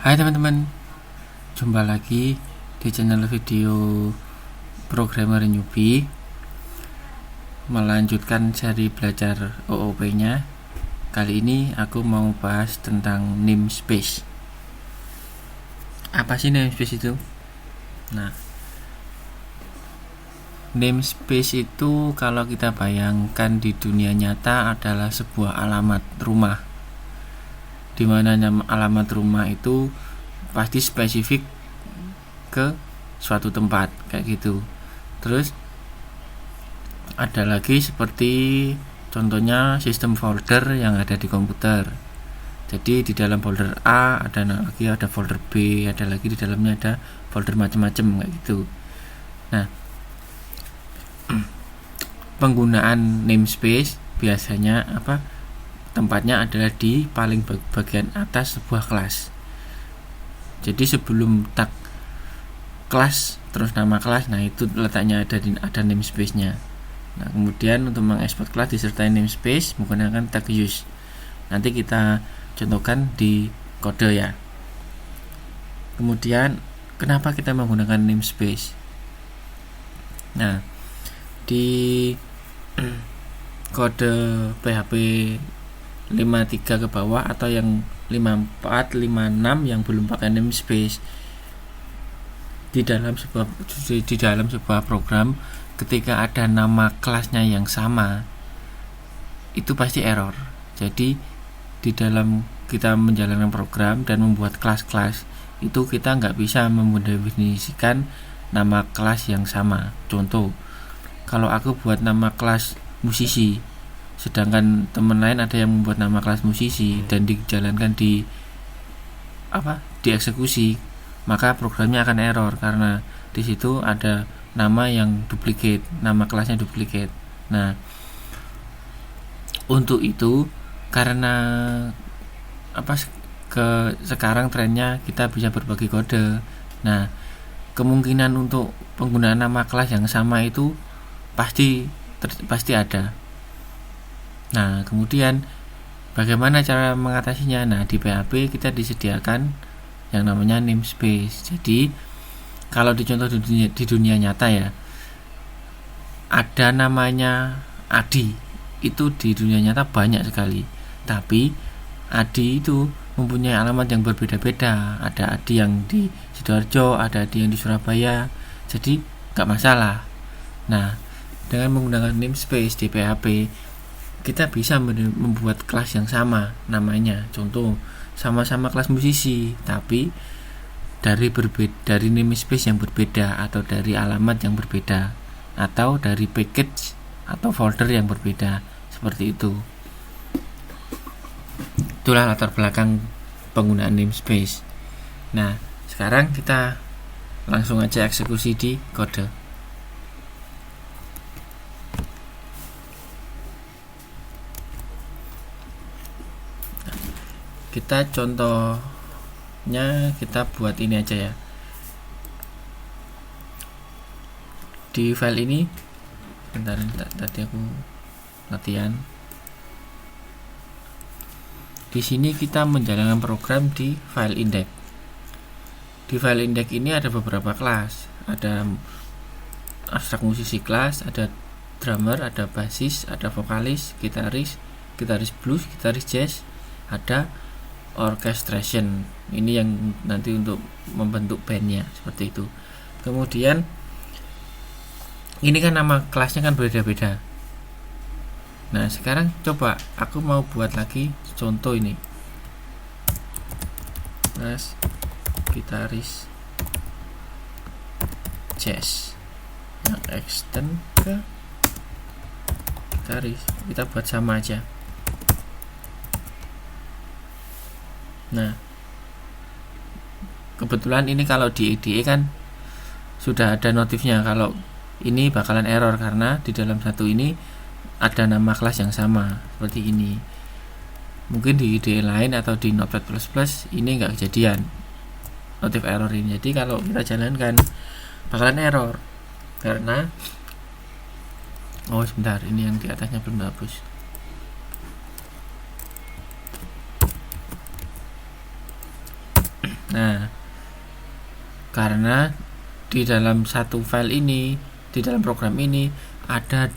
Hai teman-teman, jumpa lagi di channel video Programmer Newbie. Melanjutkan seri belajar OOP-nya. Kali ini aku mau bahas tentang namespace. Apa sih namespace itu? Nah, namespace itu kalau kita bayangkan di dunia nyata adalah sebuah alamat rumah, di mana alamat rumah itu pasti spesifik ke suatu tempat kayak gitu. Terus ada lagi seperti contohnya sistem folder yang ada di komputer. Jadi di dalam folder A ada folder B, ada lagi di dalamnya ada folder macam-macam kayak gitu. Nah, penggunaan namespace biasanya tempatnya adalah di paling bagian atas sebuah kelas. Jadi sebelum tag kelas terus nama kelas, nah itu letaknya ada namespace-nya. Nah, kemudian untuk mengekspor kelas disertai namespace menggunakan tag use. Nanti kita contohkan di kode ya. Kemudian kenapa kita menggunakan namespace? Nah, di kode PHP 53 ke bawah atau yang 54, 56 yang belum pakai namespace, di dalam sebuah program ketika ada nama kelasnya yang sama itu pasti error. Jadi di dalam kita menjalankan program dan membuat kelas-kelas itu kita nggak bisa mendefinisikan nama kelas yang sama. Contoh, kalau aku buat nama kelas musisi, sedangkan teman lain ada yang membuat nama kelas musisi dan dijalankan dieksekusi, maka programnya akan error karena di situ ada nama yang duplikat, nama kelasnya duplikat. Nah, untuk itu karena sekarang trennya kita bisa berbagi kode. Nah, kemungkinan untuk penggunaan nama kelas yang sama itu pasti ada. Nah, kemudian bagaimana cara mengatasinya? Nah, di PHP kita disediakan yang namanya namespace. Jadi kalau dicontoh di dunia nyata ya, ada namanya Adi. Itu di dunia nyata banyak sekali. Tapi Adi itu mempunyai alamat yang berbeda-beda. Ada Adi yang di Sidoarjo, ada Adi yang di Surabaya. Jadi nggak masalah. Nah, dengan menggunakan namespace di PHP kita bisa membuat kelas yang sama namanya. Contoh, sama-sama kelas musisi tapi dari namespace yang berbeda atau dari alamat yang berbeda atau dari package atau folder yang berbeda, seperti itu. Itulah latar belakang penggunaan namespace. Nah, sekarang kita langsung aja eksekusi di kode. Kita contohnya kita buat ini aja ya. Di file ini, bentar, tadi aku latihan. Di sini kita menjalankan program di file index. Di file index ini ada beberapa kelas. Ada abstrak musisi kelas, ada drummer, ada bassis, ada vokalis, gitaris blues, gitaris jazz, ada orchestration. Ini yang nanti untuk membentuk bandnya, seperti itu. Kemudian ini kan nama kelasnya kan beda-beda. Nah, sekarang coba aku mau buat lagi contoh ini. Kelas gitaris jazz yang extend ke gitaris. Kita buat sama aja. Nah, kebetulan ini kalau di IDE kan sudah ada notifnya kalau ini bakalan error karena di dalam satu ini ada nama kelas yang sama seperti ini. Mungkin di IDE lain atau di Notepad++ ini nggak kejadian notif error ini. Jadi kalau kita jalankan bakalan error karena sebentar, ini yang di atasnya belum hapus. Nah, karena di dalam satu file ini, di dalam program ini ada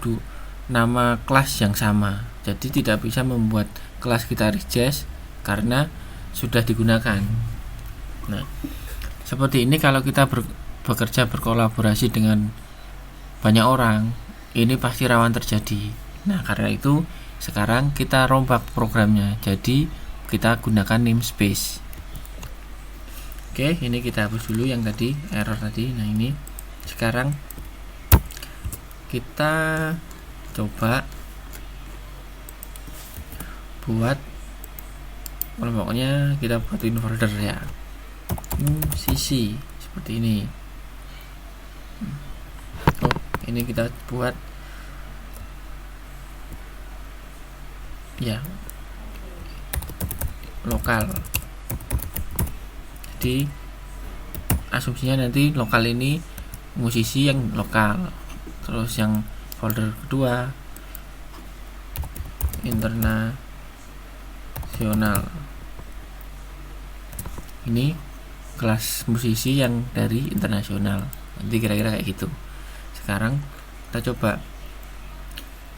nama kelas yang sama, jadi tidak bisa membuat kelas gitaris karena sudah digunakan. Nah, seperti ini kalau kita bekerja berkolaborasi dengan banyak orang, ini pasti rawan terjadi. Nah, karena itu sekarang kita rombak programnya, jadi kita gunakan namespace. Oke, ini kita hapus dulu yang tadi, error tadi. Nah, ini sekarang kita coba buat kelompoknya, kita buatin folder ya, musisi seperti ini. Ini kita buat ya lokal. Jadi asumsinya nanti lokal ini musisi yang lokal, terus yang folder kedua internasional, ini kelas musisi yang dari internasional. Nanti kira-kira kayak gitu. Sekarang kita coba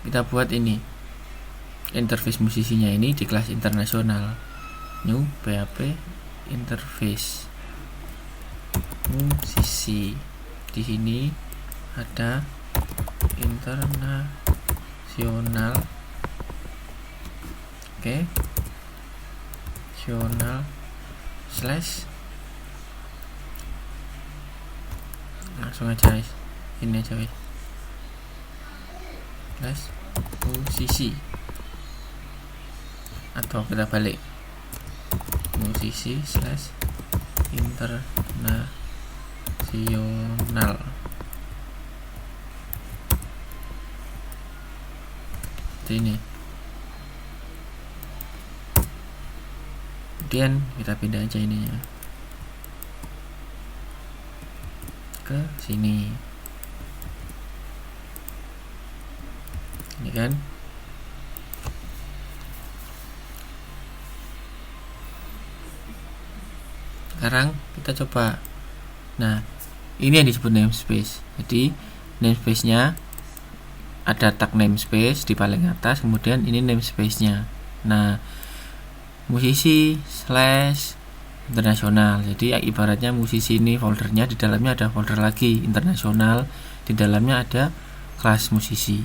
kita buat ini interface musisinya ini di kelas internasional, new php interface musisi. Di sini ada internasional, oke, internasional slash, langsung aja guys, ini aja guys, slash musisi, atau kita balik, musisi slash internasional. Ini kemudian kita pindah aja ininya ke sini, ini kan. Sekarang kita coba. Nah, ini yang disebut namespace. Jadi namespace nya ada tag namespace di paling atas, kemudian ini namespace nya. Nah, musisi slash internasional, jadi ibaratnya musisi ini foldernya, di dalamnya ada folder lagi internasional, di dalamnya ada kelas musisi.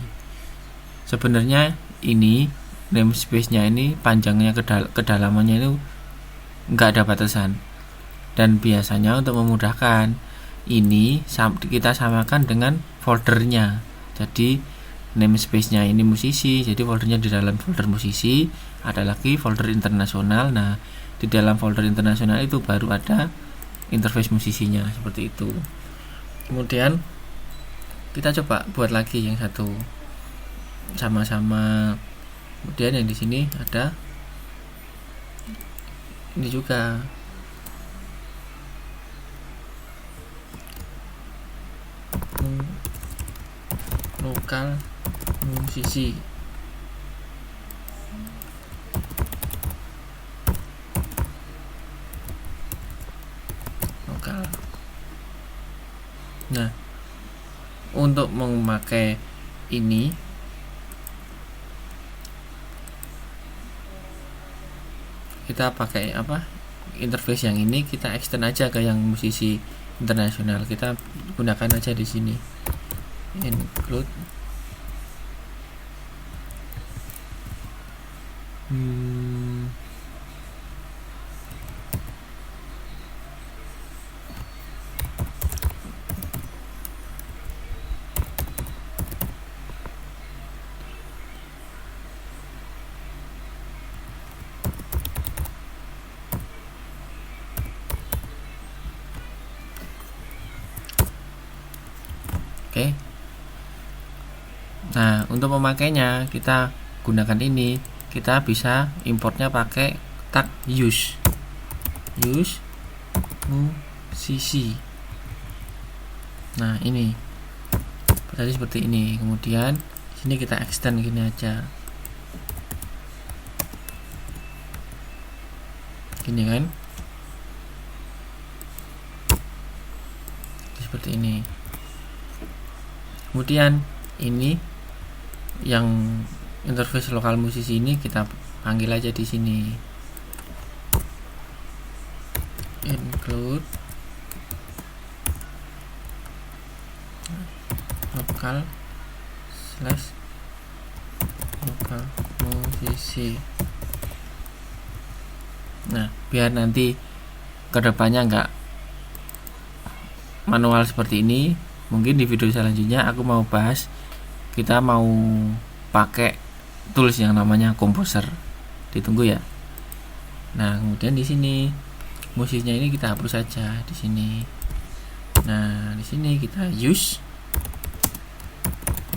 Sebenarnya ini namespace nya ini panjangnya kedalamannya itu enggak ada batasan, dan biasanya untuk memudahkan ini kita samakan dengan foldernya. Jadi namespace-nya ini musisi, jadi foldernya di dalam folder musisi, ada lagi folder internasional. Nah, di dalam folder internasional itu baru ada interface musisinya, seperti itu. Kemudian kita coba buat lagi yang satu sama-sama. Kemudian yang di sini ada ini juga, lokal musisi, lokal. Nah, untuk memakai ini kita pakai apa, interface yang ini kita extend aja ke yang musisi internasional. Kita gunakan aja di sini include oke. Nah, untuk memakainya kita gunakan ini. Kita bisa importnya pakai tag use musisi. Nah, ini tadi seperti ini. Kemudian sini kita extend gini aja, gini kan. seperti ini. Kemudian ini yang interface lokal musisi ini kita panggil aja di sini, include lokal musisi. Nah, biar nanti kedepannya nggak manual seperti ini, mungkin di video selanjutnya aku mau bahas, kita mau pakai tools yang namanya Composer. Ditunggu ya. Nah, kemudian di sini musiknya ini kita hapus saja di sini. Nah, di sini kita use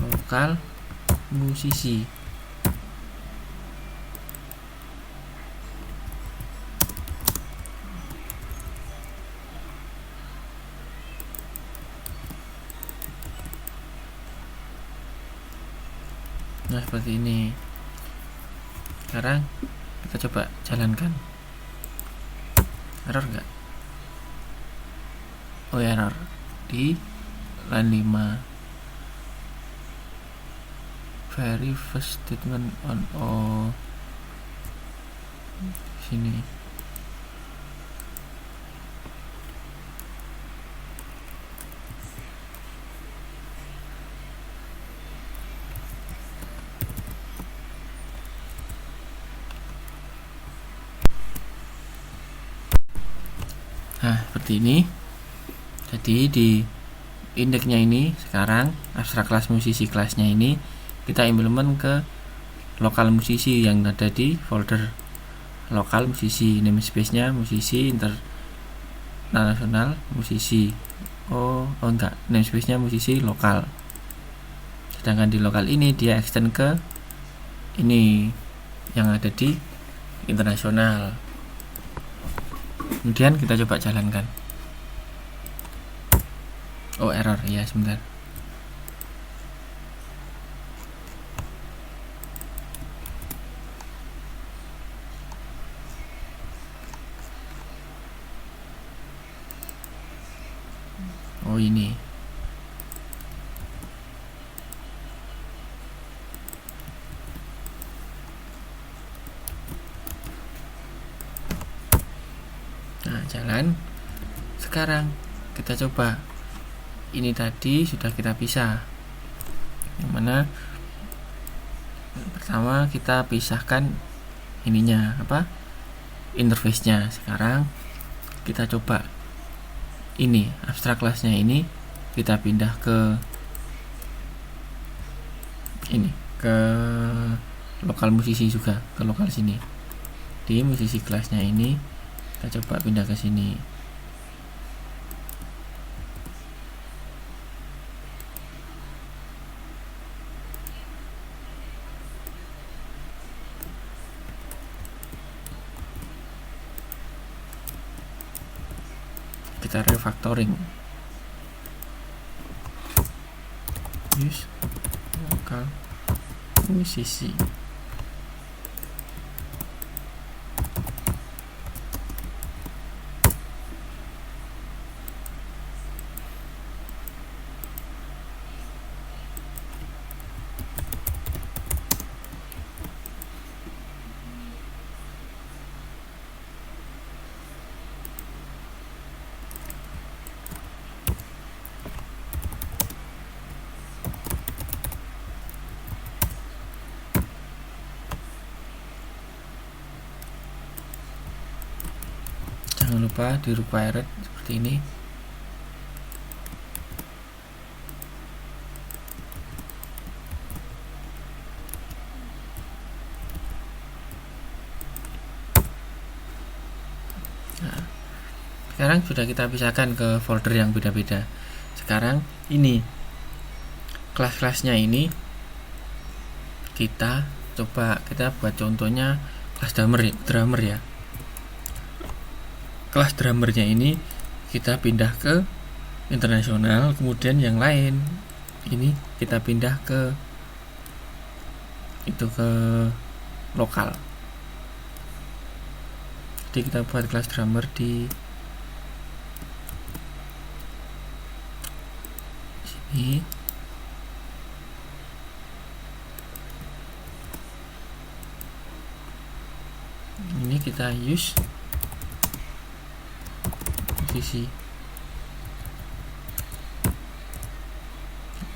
lokal musisi. Nah, seperti ini. Sekarang kita coba jalankan. Error enggak? Oh, error di line 5. Very first statement on sini. Nah, seperti ini. Jadi di indeksnya ini sekarang abstrak kelas musisi kelasnya ini kita implement ke lokal musisi yang ada di folder lokal musisi, namespace-nya musisi internasional musisi. Oh enggak, namespace-nya musisi lokal. Sedangkan di lokal ini dia extend ke ini yang ada di internasional. Kemudian kita coba jalankan. Oh, error ya, sebentar. Oh, ini. Nah, jalan. Sekarang kita coba. Ini tadi sudah kita pisah. Yang mana pertama kita pisahkan ininya apa? Interface-nya. Sekarang kita coba ini abstrak kelasnya ini kita pindah ke ini, ke lokal musisi juga, ke lokal sini. Di musisi kelasnya ini kita coba pindah ke sini. Kita refactoring, use lokal musisi. Jangan lupa di required seperti ini. Nah, sekarang sudah kita pisahkan ke folder yang beda-beda. Sekarang ini kelas-kelasnya ini kita coba, kita buat contohnya kelas drummer ya. Kelas drummernya ini kita pindah ke internasional, kemudian yang lain ini kita pindah ke lokal. Jadi kita buat kelas drummer di ini kita use musisi,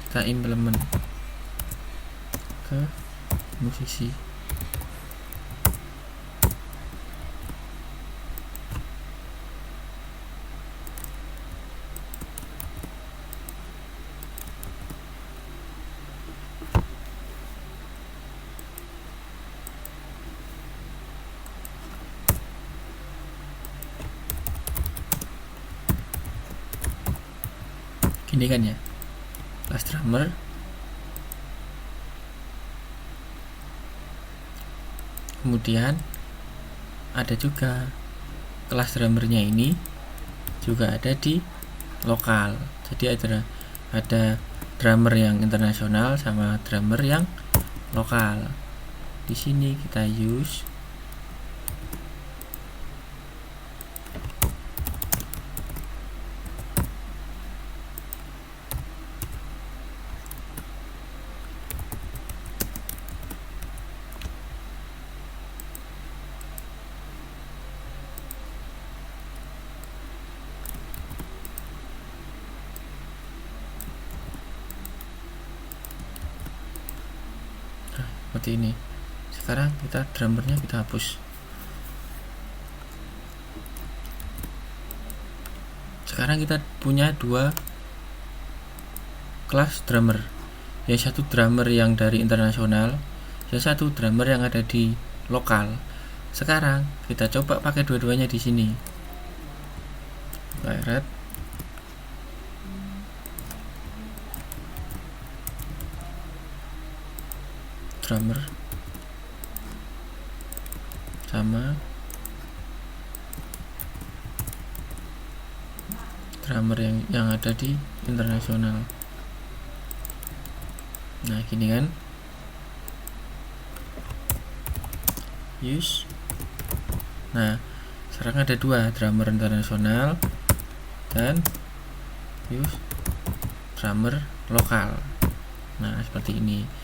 kita implement ke musisi. Gini kan ya, class drummer, kemudian ada juga kelas drummernya ini juga ada di lokal. Jadi ada drummer yang internasional sama drummer yang lokal. Di sini kita use seperti ini. Sekarang kita drummernya kita hapus. Sekarang kita punya dua kelas drummer, yang satu drummer yang dari internasional, yang satu drummer yang ada di lokal. Sekarang kita coba pakai dua-duanya di sini. Direct drummer sama drummer yang ada di internasional. Nah, gini kan, use. Nah, sekarang ada dua drummer internasional dan use drummer lokal. Nah, seperti ini.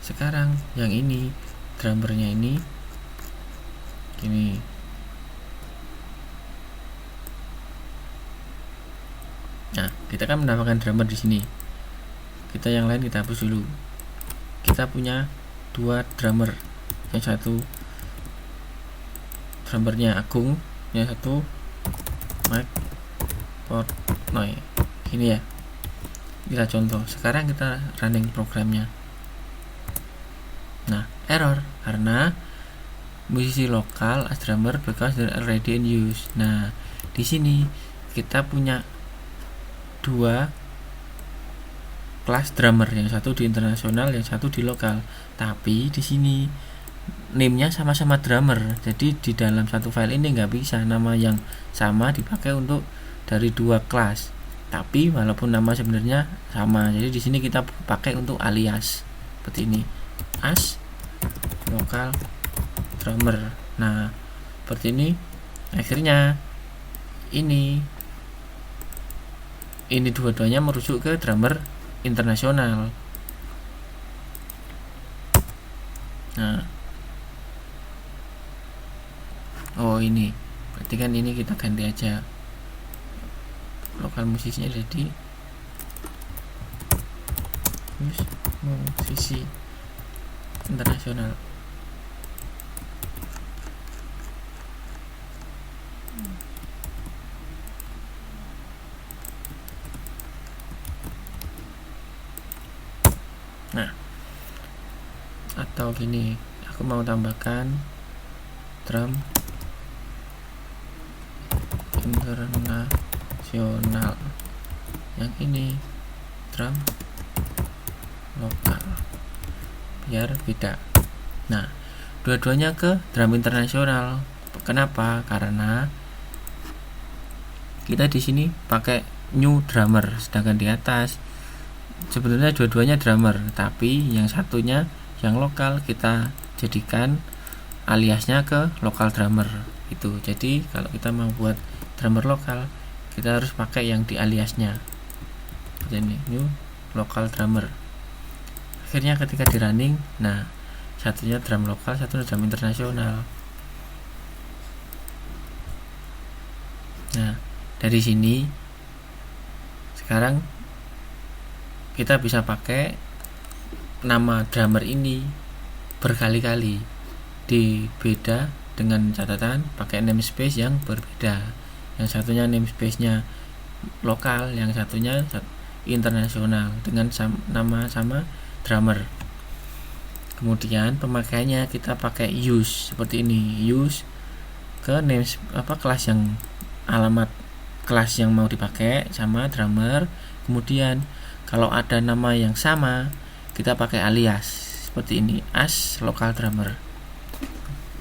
Sekarang yang ini drummernya ini gini. Nah, kita kan mendapatkan drummer di sini. Kita yang lain kita hapus dulu. Kita punya dua drummer. Yang satu drummernya Agung, yang satu Mike Portnoy. Ini ya. Kita contoh. Sekarang kita running programnya. Nah, error karena musisi lokal as drummer because they're already in use. Nah, di sini kita punya dua kelas drummer, yang satu di internasional, yang satu di lokal. Tapi di sini name-nya sama-sama drummer. Jadi di dalam satu file ini nggak bisa nama yang sama dipakai untuk dari dua kelas. Tapi walaupun nama sebenarnya sama. Jadi di sini kita pakai untuk alias seperti ini. As lokal drummer. Nah, seperti ini. Akhirnya ini dua-duanya merujuk ke drummer internasional. Nah, oh ini berarti kan ini kita ganti aja lokal musisinya jadi musisi internasional. Nah, atau gini, aku mau tambahkan drum internasional, yang ini drum lokal, biar beda. Nah, dua-duanya ke drum internasional. Kenapa? Karena kita di sini pakai new drummer, sedangkan di atas sebenarnya dua-duanya drummer, tapi yang satunya yang lokal kita jadikan aliasnya ke lokal drummer itu. Jadi kalau kita mau buat drummer lokal, kita harus pakai yang di aliasnya. seperti ini, new local drummer. Akhirnya ketika di running, nah satunya drum lokal, satunya drum internasional. Nah dari sini sekarang kita bisa pakai nama drummer ini berkali-kali, di beda dengan catatan pakai namespace yang berbeda. Yang satunya namespace-nya lokal, yang satunya internasional dengan nama sama drummer. Kemudian pemakaiannya kita pakai use seperti ini, use ke names kelas yang alamat kelas yang mau dipakai sama drummer. Kemudian kalau ada nama yang sama kita pakai alias seperti ini, as local drummer.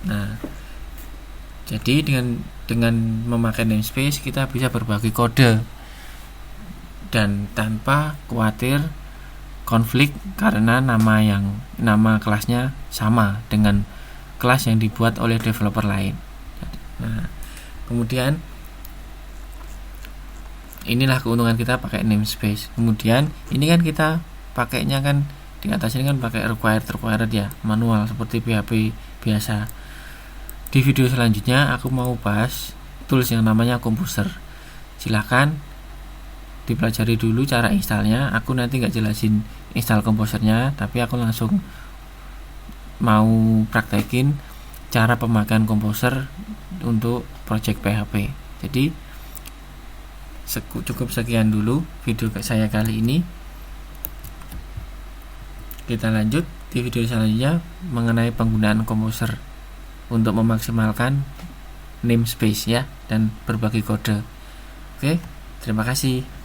Nah jadi dengan memakai namespace kita bisa berbagi kode dan tanpa khawatir konflik karena nama kelasnya sama dengan kelas yang dibuat oleh developer lain. Nah, kemudian inilah keuntungan kita pakai namespace. Kemudian ini kan kita pakainya kan di atas ini kan pakai required ya, manual seperti PHP biasa. Di video selanjutnya aku mau bahas tools yang namanya Composer. Silahkan dipelajari dulu cara installnya. Aku nanti nggak jelasin install Composernya, tapi aku langsung mau praktekin cara pemakaian Composer untuk project PHP. Jadi cukup sekian dulu video saya kali ini. Kita lanjut di video selanjutnya mengenai penggunaan Composer untuk memaksimalkan namespace ya dan berbagi kode. Oke, terima kasih.